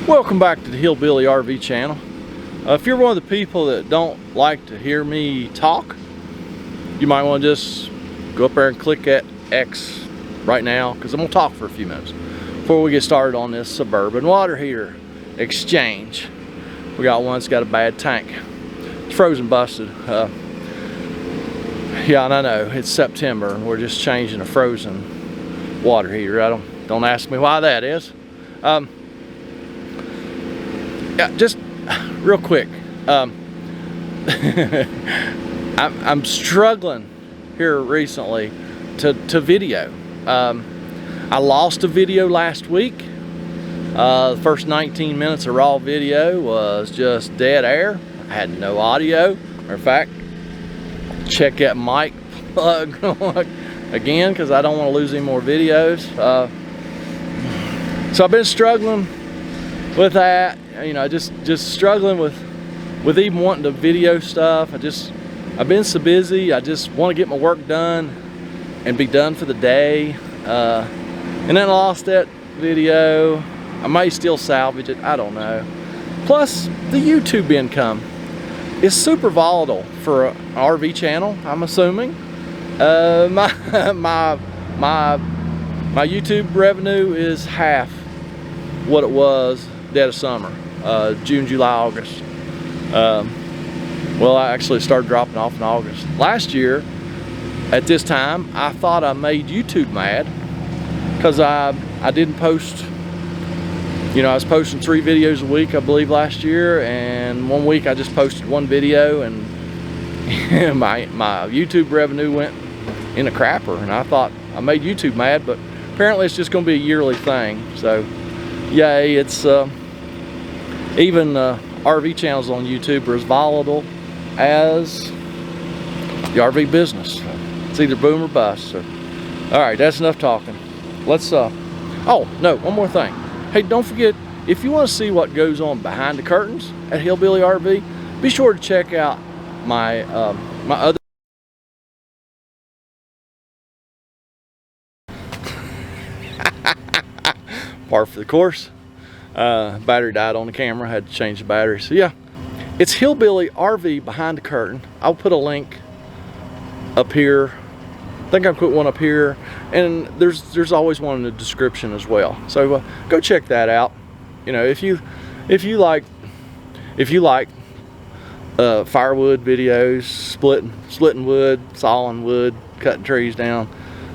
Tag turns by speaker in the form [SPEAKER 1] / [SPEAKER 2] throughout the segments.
[SPEAKER 1] Welcome back to the Hillbilly RV channel. If you're one of the people that don't like to hear me talk, you might want to just go up there and click that X right now, because I'm going to talk for a few minutes before we get started on this Suburban water heater exchange. We got one that's got a bad tank. It's frozen busted. Yeah, and I know it's September and we're just changing a frozen water heater. Don't ask me why that is. Yeah, just real quick. I'm struggling here recently to video. I lost a video last week. The first 19 minutes of raw video was just dead air. I had no audio. Matter of fact, check that mic plug again because I don't want to lose any more videos. So I've been struggling with that. You know, just struggling with even wanting to video stuff. I've been so busy. I just want to get my work done and be done for the day. And then I lost that video. I may still salvage it, I don't know. Plus, the YouTube income is super volatile for an RV channel, I'm assuming. My YouTube revenue is half what it was dead of summer, June, July, August. Well, I actually started dropping off in August. Last year, at this time, I thought I made YouTube mad because I didn't post. You know, I was posting 3 videos a week, I believe, last year, and one week I just posted 1 video, and my YouTube revenue went in a crapper, and I thought I made YouTube mad, but apparently it's just going to be a yearly thing. So, yay! It's even RV channels on YouTube are as volatile as the RV business. It's either boom or bust. So, all right, that's enough talking. Let's. Oh no, one more thing. Hey, don't forget, if you want to see what goes on behind the curtains at Hillbilly RV, be sure to check out my my other par for the course. Battery died on the camera, had to change the battery. So yeah, it's Hillbilly RV behind the curtain. I'll put a link up here. I think I put one up here, and there's always one in the description as well. So go check that out. You know, if you like firewood videos, splitting wood, sawing wood, cutting trees down.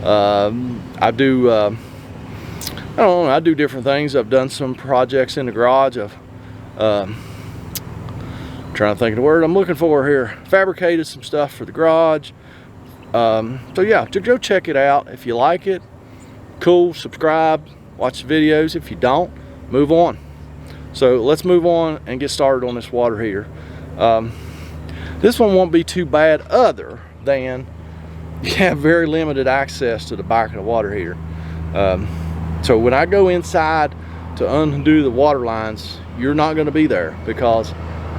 [SPEAKER 1] I do I don't know, I do different things. I've done some projects in the garage. I've trying to think of the word I'm looking for here. Fabricated some stuff for the garage. So yeah, go check it out. If you like it, cool, subscribe, watch the videos. If you don't, move on. So let's move on and get started on this water heater. This one won't be too bad, other than you have very limited access to the back of the water heater. So when I go inside to undo the water lines, you're not going to be there because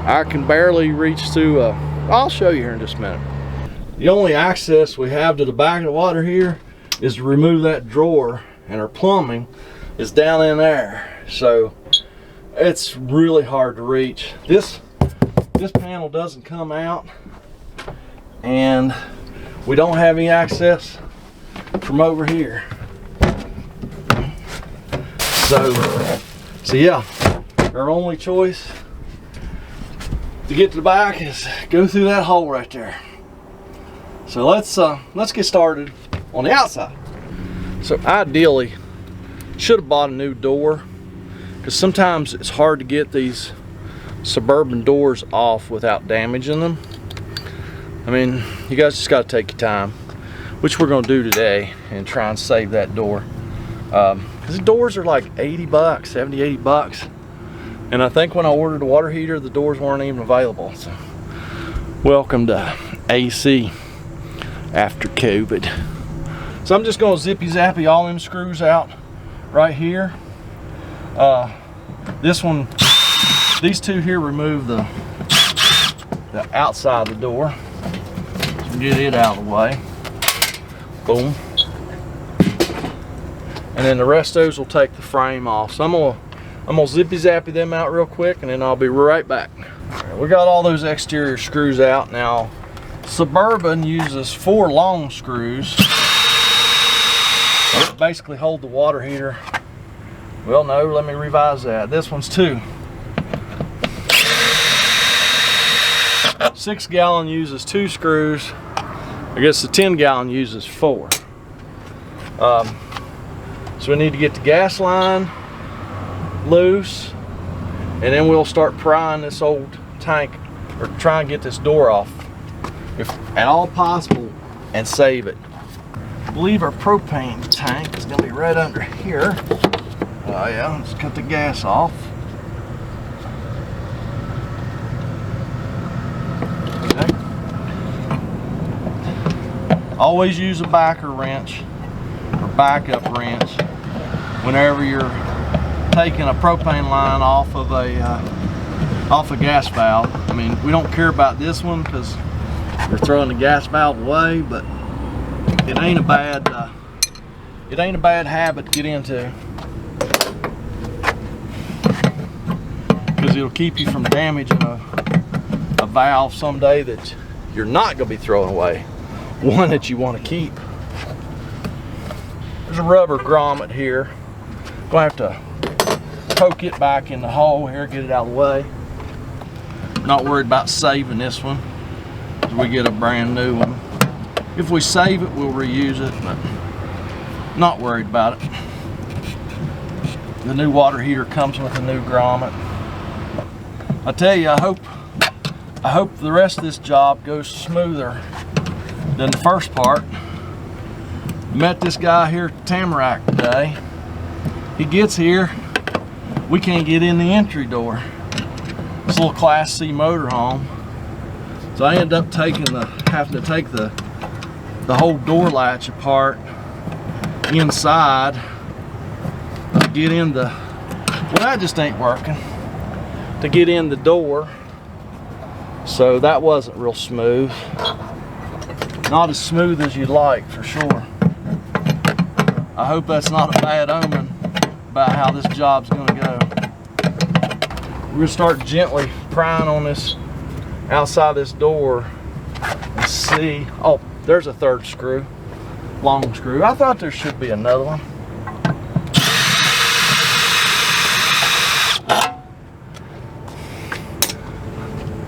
[SPEAKER 1] I can barely reach to I'll show you here in just a minute. The only access we have to the back of the water heater is to remove that drawer, and our plumbing is down in there. So it's really hard to reach. This panel doesn't come out, and we don't have any access from over here. So yeah, our only choice to get to the back is go through that hole right there. So let's get started on the outside. So ideally, should have bought a new door, because sometimes it's hard to get these Suburban doors off without damaging them. I mean, you guys just got to take your time, which we're going to do today, and try and save that door. Because the doors are like 80 bucks, 70, 80 bucks. And I think when I ordered the water heater, the doors weren't even available. So welcome to AC after COVID. So I'm just going to zippy zappy all them screws out right here. This one, these two here remove the outside of the door. So get it out of the way. Boom. And then the rest of those will take the frame off. So I'm I'm gonna zippy zappy them out real quick and then I'll be right back. All right, we got all those exterior screws out. Now, Suburban uses 4 long screws that basically hold the water heater. Well, no, let me revise that. This one's 2. 6 gallon uses 2 screws. I guess the 10 gallon uses 4. So we need to get the gas line loose, and then we'll start prying this old tank, or try and get this door off if at all possible and save it. I believe our propane tank is gonna be right under here. Oh yeah, let's cut the gas off. Okay. Always use a backer wrench or backup wrench whenever you're taking a propane line off a gas valve. I mean, we don't care about this one because we're throwing the gas valve away, but it ain't a bad habit to get into, because it'll keep you from damaging a valve someday that you're not going to be throwing away, one that you want to keep. There's a rubber grommet here. Gonna have to poke it back in the hole here, get it out of the way. Not worried about saving this one, as we get a brand new one. If we save it, we'll reuse it, but not worried about it. The new water heater comes with a new grommet. I tell you, I hope the rest of this job goes smoother than the first part. Met this guy here at Tamarack today. He gets here, we can't get in the entry door. It's a little Class C motorhome. So I end up having to take the whole door latch apart inside to get in the, well, that just ain't working, to get in the door. So that wasn't real smooth. Not as smooth as you'd like, for sure. I hope that's not a bad omen about how this job's gonna go. We're gonna start gently prying on this outside of this door and see. Oh, there's a 3rd screw, long screw. I thought there should be another one.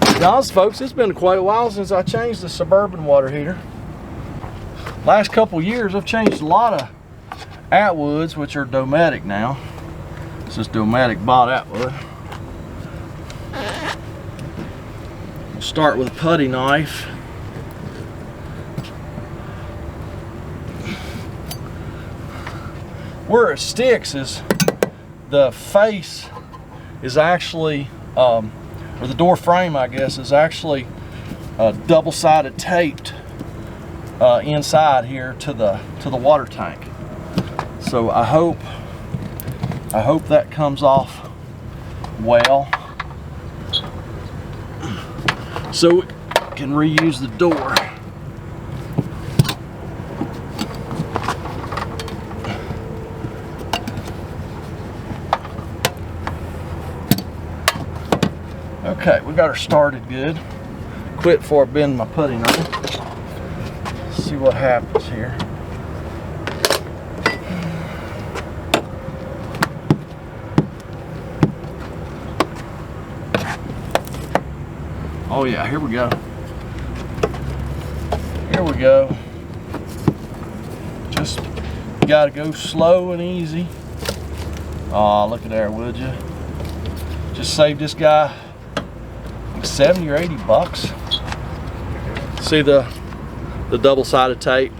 [SPEAKER 1] To be honest, folks, it's been quite a while since I changed the Suburban water heater. Last couple years, I've changed a lot of Attwoods, which are Dometic now. This is Dometic bought Attwood. We'll start with a putty knife. Where it sticks is the face is actually, or the door frame, I guess, is actually double-sided taped inside here to the water tank. So I hope that comes off well, so we can reuse the door. Okay, we got her started good. Quit before I bend my putty knife. Let's see what happens here. Oh yeah, here we go. Here we go. Just gotta go slow and easy. Oh, look at there, would you? Just saved this guy like 70 or 80 bucks. See the double-sided tape?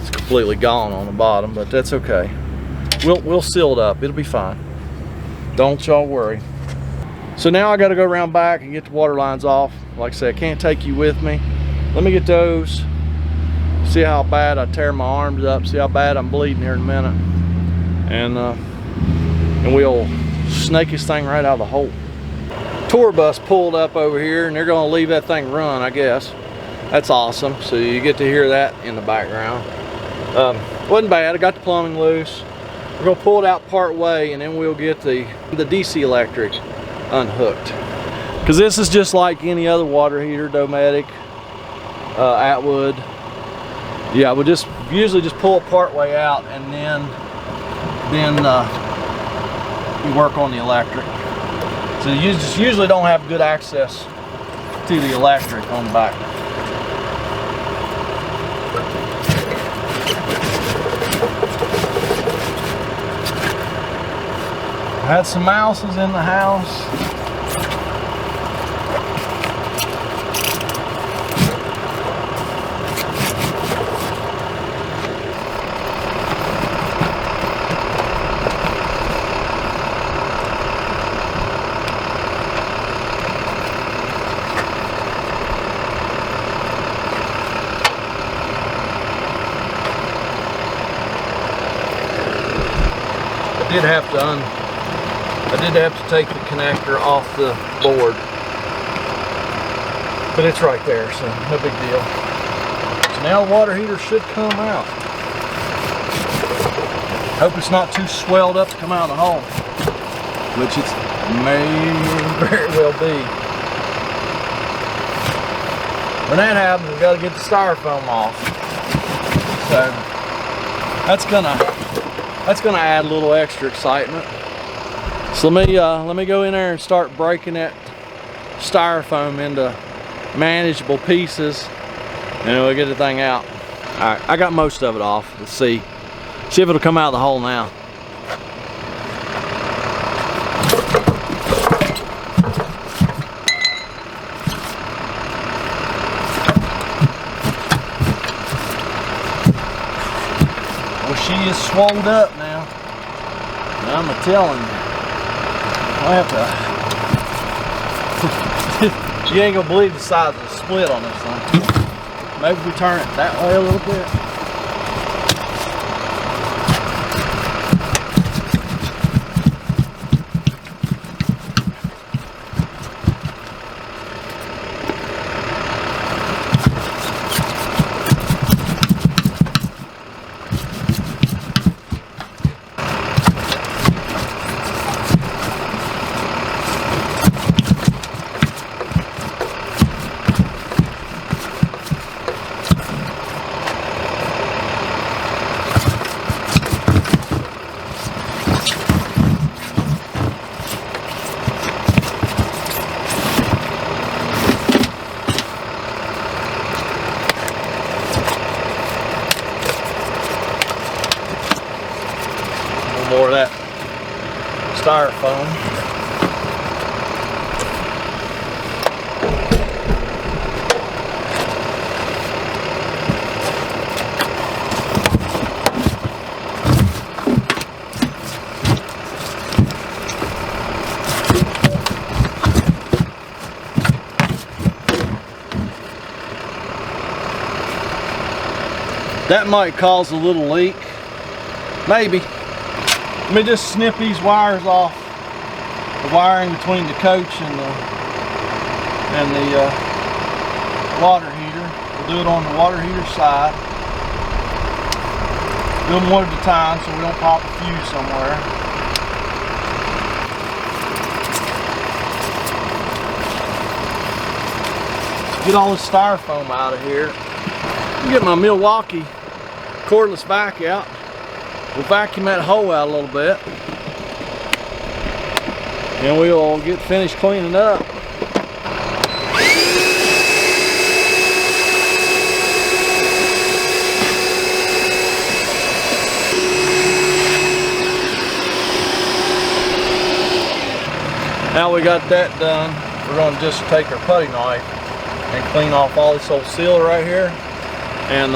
[SPEAKER 1] It's completely gone on the bottom, but that's okay. We'll seal it up. It'll be fine. Don't y'all worry. So now I got to go around back and get the water lines off. Like I said, I can't take you with me. Let me get those. See how bad I tear my arms up. See how bad I'm bleeding here in a minute. And we'll snake this thing right out of the hole. Tour bus pulled up over here and they're gonna leave that thing run, I guess. That's awesome. So you get to hear that in the background. Wasn't bad. I got the plumbing loose. We're gonna pull it out part way, and then we'll get the DC electric unhooked. Because this is just like any other water heater, Dometic, Attwood. Yeah, we'll just usually just pull it part way out, and then you work on the electric. So you just usually don't have good access to the electric on the back. I had some mouses in the house. I did have to take the connector off the board, but it's right there, so no big deal. So now the water heater should come out. Hope it's not too swelled up to come out of the hole, which it may very well be. When that happens, we've got to get the styrofoam off. So that's gonna add a little extra excitement. So let me go in there and start breaking that styrofoam into manageable pieces, and we'll get the thing out. All right, I got most of it off. Let's see if it'll come out of the hole now. Well, she is swelled up now. I'm a-telling you. I have to. You ain't gonna believe the size of the split on this thing. Maybe we turn it that way a little bit. More of that styrofoam. That might cause a little leak, maybe. Let me just snip these wires off, the wiring between the coach and the water heater. We'll do it on the water heater side. Do them one at a time so we don't pop a fuse somewhere. Get all this styrofoam out of here. Get my Milwaukee cordless vac out. We'll vacuum that hole out a little bit, and we'll get finished cleaning up. Now we got that done, we're going to just take our putty knife and clean off all this old seal right here, and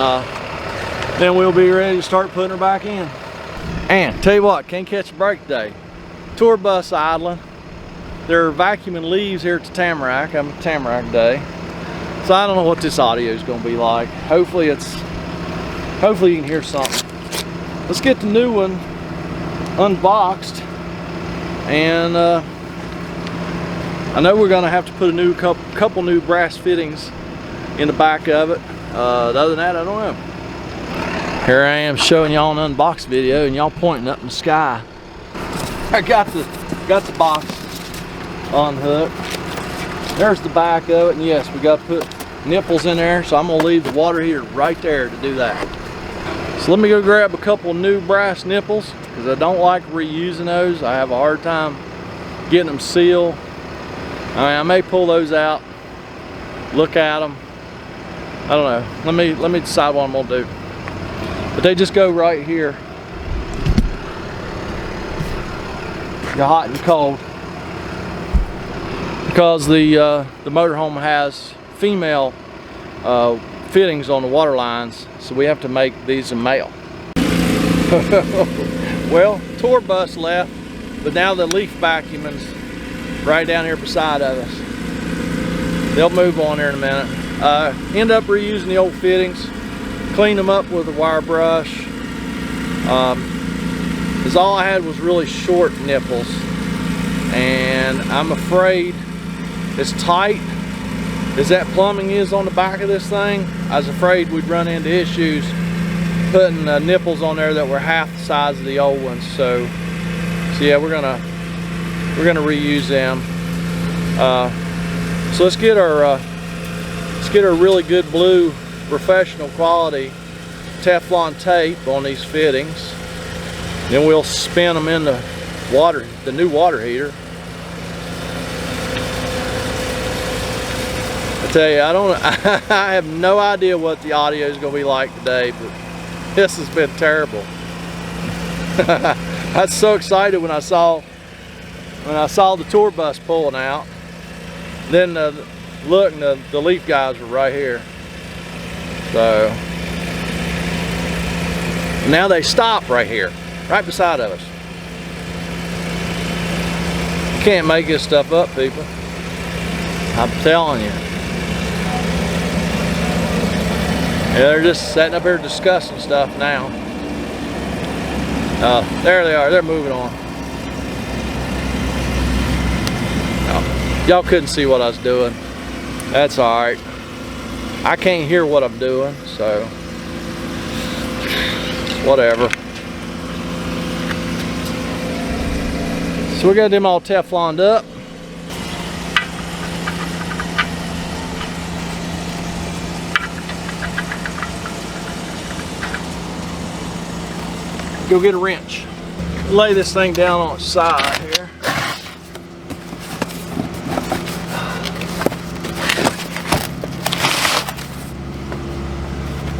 [SPEAKER 1] then we'll be ready to start putting her back in. And tell you what, can't catch a break today. Tour bus idling. They're vacuuming leaves here at the Tamarack. I'm at Tamarack Day. So I don't know what this audio is going to be like. Hopefully you can hear something. Let's get the new one unboxed. And I know we're going to have to put a couple new brass fittings in the back of it. Other than that, I don't know. Here I am showing y'all an unboxed video and y'all pointing up in the sky. I got the box unhooked. There's the back of it, and yes, we got to put nipples in there, so I'm gonna leave the water heater right there to do that. So let me go grab a couple new brass nipples, because I don't like reusing those. I have a hard time getting them sealed. I mean, I may pull those out, look at them. I don't know. Let me decide what I'm gonna do. But they just go right here. The hot and cold, because the motorhome has female fittings on the water lines, so we have to make these a male. Well, tour bus left, but now the leaf vacuuming's right down here beside of us. They'll move on here in a minute. End up reusing the old fittings, clean them up with a wire brush. Because all I had was really short nipples, and I'm afraid as tight as that plumbing is on the back of this thing, I was afraid we'd run into issues putting nipples on there that were half the size of the old ones. So yeah, we're gonna reuse them. So let's get our really good blue professional quality Teflon tape on these fittings. Then we'll spin them in the new water heater. I tell you, I have no idea what the audio is going to be like today, but this has been terrible. I was so excited when I saw the tour bus pulling out. Then look, the leaf guys were right here. So now they stop right here, right beside of us. You can't make this stuff up, people. I'm telling you. Yeah, they're just sitting up here discussing stuff now. There they are, they're moving on. Oh, y'all couldn't see what I was doing. That's alright. I can't hear what I'm doing, so whatever. So we got them all Tefloned up. Go get a wrench. Lay this thing down on its side here.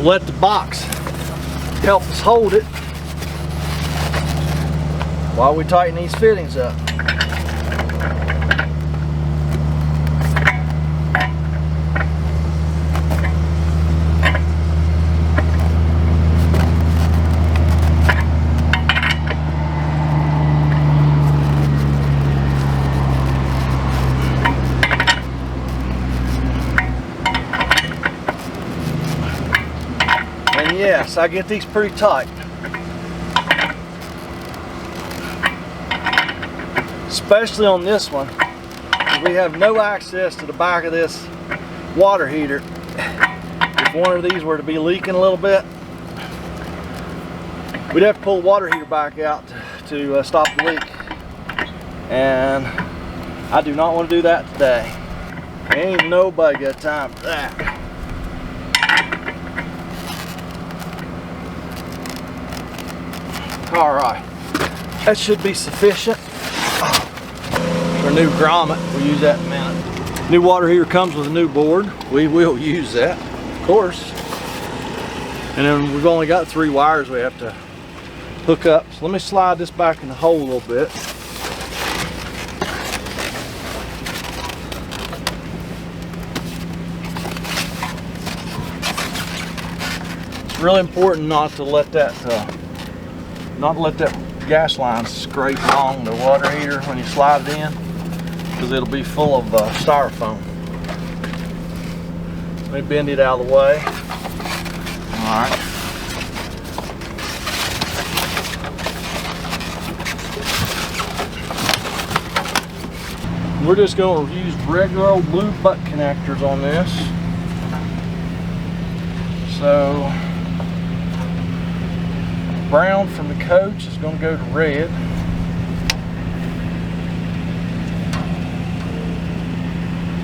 [SPEAKER 1] Let the box help us hold it while we tighten these fittings up. And yes, I get these pretty tight. Especially on this one, we have no access to the back of this water heater. If one of these were to be leaking a little bit, we'd have to pull the water heater back out to stop the leak. And I do not want to do that today. Ain't nobody got time for that. All right, that should be sufficient. Our new grommet, we'll use that in a minute. New water heater comes with a new board. We will use that, of course. And then we've only got 3 wires we have to hook up. So let me slide this back in the hole a little bit. It's really important not to let that gas line scrape along the water heater when you slide it in, because it'll be full of styrofoam. Let me bend it out of the way. Alright. We're just going to use regular old blue butt connectors on this. So brown from the coach is going to go to red.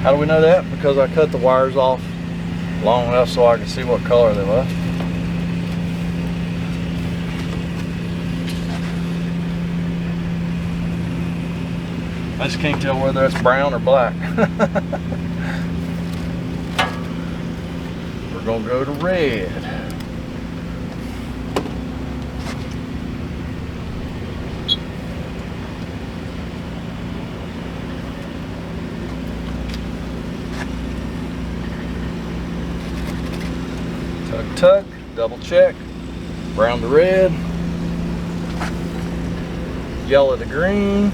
[SPEAKER 1] How do we know that? Because I cut the wires off long enough so I can see what color they were. I just can't tell whether it's brown or black. We're gonna go to red. Tug, tug, double check. Brown to red. Yellow to green.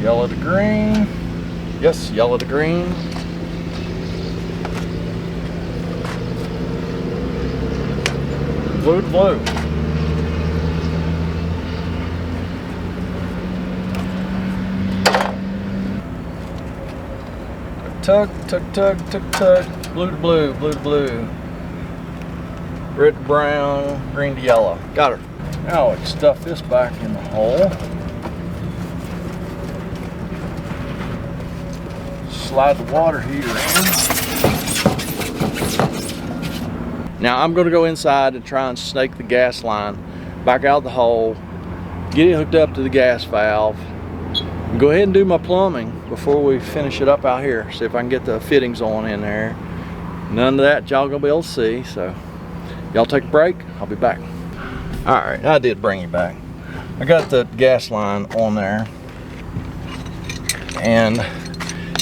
[SPEAKER 1] Yellow to green. Yes, yellow to green. Blue to blue. Tug, tug, tug, tug, tug. Blue to blue, blue to blue. Red to brown, green to yellow. Got her. Now let's stuff this back in the hole. Slide the water heater in. Now I'm going to go inside and try and snake the gas line back out the hole, get it hooked up to the gas valve, and go ahead and do my plumbing before we finish it up out here. See if I can get the fittings on in there. None of that y'all gonna be able to see, so y'all take a break, I'll be back. All right, I did bring you back. I got the gas line on there, and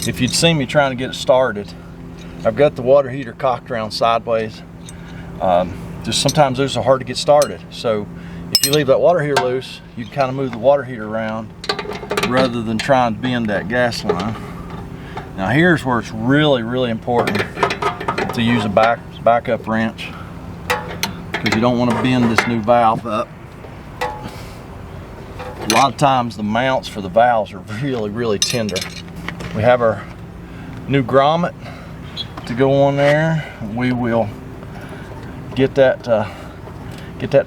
[SPEAKER 1] if you'd seen me trying to get it started, I've got the water heater cocked around sideways. Just sometimes those are hard to get started. So if you leave that water heater loose, you can kind of move the water heater around rather than trying to bend that gas line. Now here's where it's really, really important to use a backup wrench, because you don't want to bend this new valve up. A lot of times the mounts for the valves are really, really tender. We have our new grommet to go on there. We will get that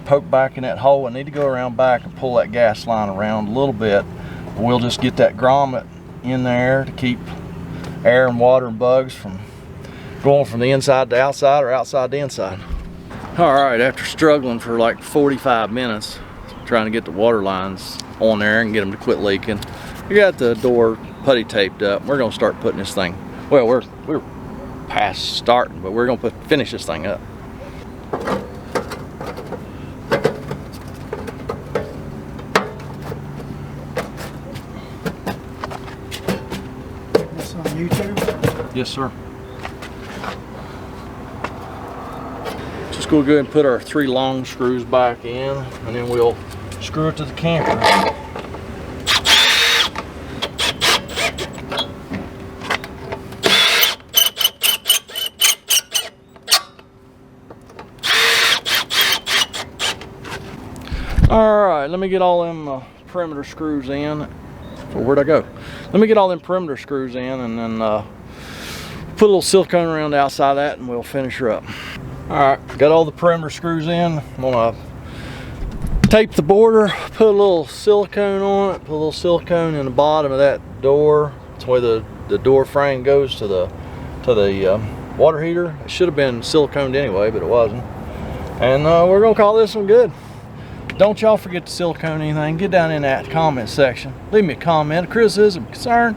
[SPEAKER 1] poked back in that hole. I need to go around back and pull that gas line around a little bit. We'll just get that grommet in there to keep air and water and bugs from going from the inside to outside or outside to inside. All right, after struggling for like 45 minutes trying to get the water lines on there and get them to quit leaking, we got the door putty taped up. We're gonna start putting this thing, well, we're past starting, but we're gonna finish this thing up.
[SPEAKER 2] This on YouTube?
[SPEAKER 1] Yes, sir. Just go ahead and put our 3 long screws back in, and then we'll screw it to the camper. All right, let me get all them perimeter screws in. Where'd I go? Let me get all them perimeter screws in, and then put a little silicone around the outside of that, and we'll finish her up. All right, got all the perimeter screws in. I'm gonna tape the border, put a little silicone on it, put a little silicone in the bottom of that door. That's where the door frame goes to the water heater. It should have been siliconed anyway, but it wasn't. And we're gonna call this one good. Don't y'all forget to silicone anything. Get down in that comment section. Leave me a comment, a criticism, concern.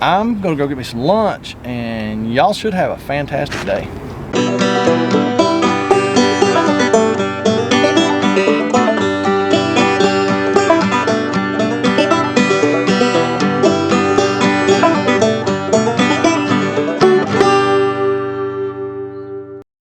[SPEAKER 1] I'm gonna go get me some lunch, and y'all should have a fantastic day.